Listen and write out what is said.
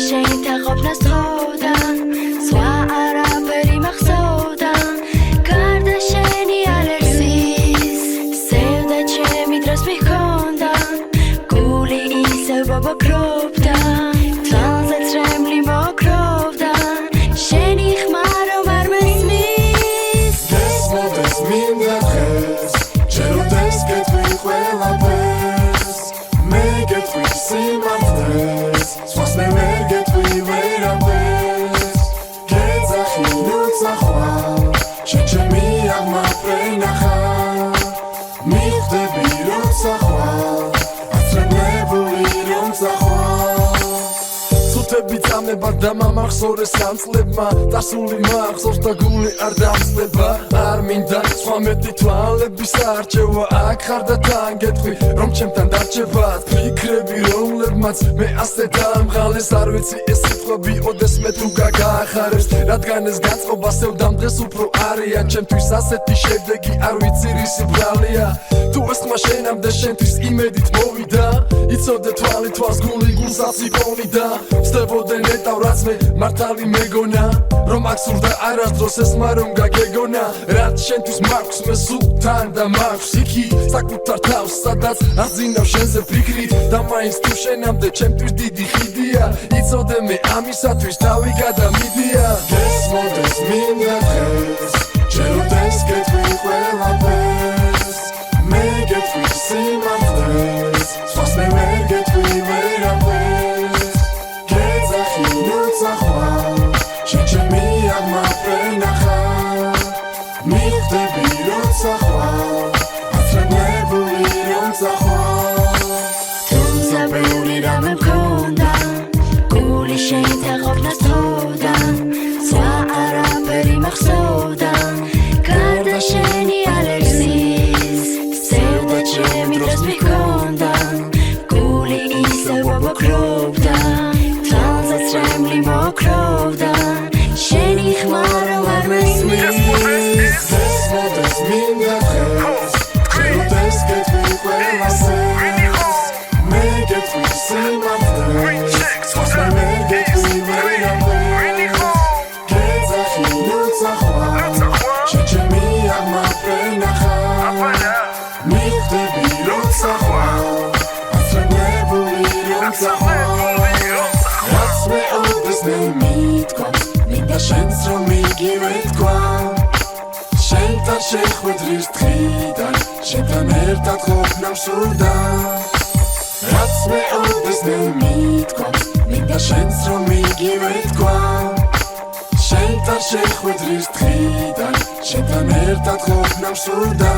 შენთა ყოფნას თხოვდა სხვა არაფერი მახსოვდა გარდა შენი ალერსის სევდა ჩემი დროს მიქონდა გული ისევ ბობოქრობდა თვალზე წრემლი მოკროვდა შენი ხმა რომ არ მესმის გესმოდეს მინდა დღეს ჯეროდეს გეტყვი ყველაფერს მე გეტყვი სიმართლეს სხვას მე ვერ გეტყვი ვერაფერს გეძახი უცახვალ შენ ჩემი აღმაფრენახარ მიხვდები რომ სახვალ აცრემლებული რომ სახვალ ცუთები წამება და მამახსოვრეს სამწლებმა დასული მახსოვს და გული არ დამწდება არ მინდა სხვა მეტი თვალების არჩევა აქ ხარ და თან გეტყვი რომ ჩემთან დარჩებათ ფიქრები რომლებმაც მე ასე დამღალეს არ ვიცი ეს სიტყვები ოდეს მე თუ გაგახარებს რადგან ეს განწყობა სევდამ დღეს უფრო არია ჩემთვის ასეთი შედეგი არ ვიცი რისი ბრალია თუ ეს ხმა შენამდე შენთვის იმედით მოვიდა იცოდე თვალი თვალს გული გულსაც იკონიდა ვსდებოდე ნეტავ რაც მე მართალი მეგონა რომ აქ სურდა არასდროს ეს ხმა რომ გაგეგონა რაც შენთვის მაქვს მე სულ თან და მაქვს იქი საკუთარ თავს სადაც აზინავ შენზე ფიქრით და მაინც თუ შენამდე ჩემთვის დიდი ხიდია იცოდე მე ამისათვის თავი გადამიდია გესმოდეს მინდა დღეს ჯეროდეს გეტყვი ყველაფერს მე გეტყვი სიმართლეს სხვას მე ვერ გეტყვი ვერაფერს გეძახი უცახვალ შენ ჩემი აღმაფრენახარ მიხვდები რომ სახვალ აცრემლებული რომ სახვალ თუმცა ბევრი რამე მქონდა გული შენთა ყოფნას თხოვდა სხვა არაფერი მახსოვდა გარდა შენი ალერსის სევდა ჩემი დროს მიქონდა გული ისევ ბობოქრობდა თვალზე წრემლი მოკროვდა შენი ხმა რომ არ მესმის გესმოდეს მინდა დღეს ჯეროდეს გეტყვი ყველაფერს მე გეტყვი სიმართლეს სხვას მე ვერ გეტყვი ვერაფერს გეძახი უცახვალ შენ ჩემი აღმაფრენახარ მიხვდები რომ სახვალ აცრემლებული რომ სახვალ რაც მე ოდეს მე მითქვამს მინდა შენს რომ იგივე თქვა შენთან შეხვედრის დღიდან შენთან ერთად ყოფნა მსურდა რაც მე ოდეს მე მითქვამს მინდა შენს რომ იგივე თქვა შენთან შეხვედრის დღიდან შენთან ერთად ყოფნა მსურდა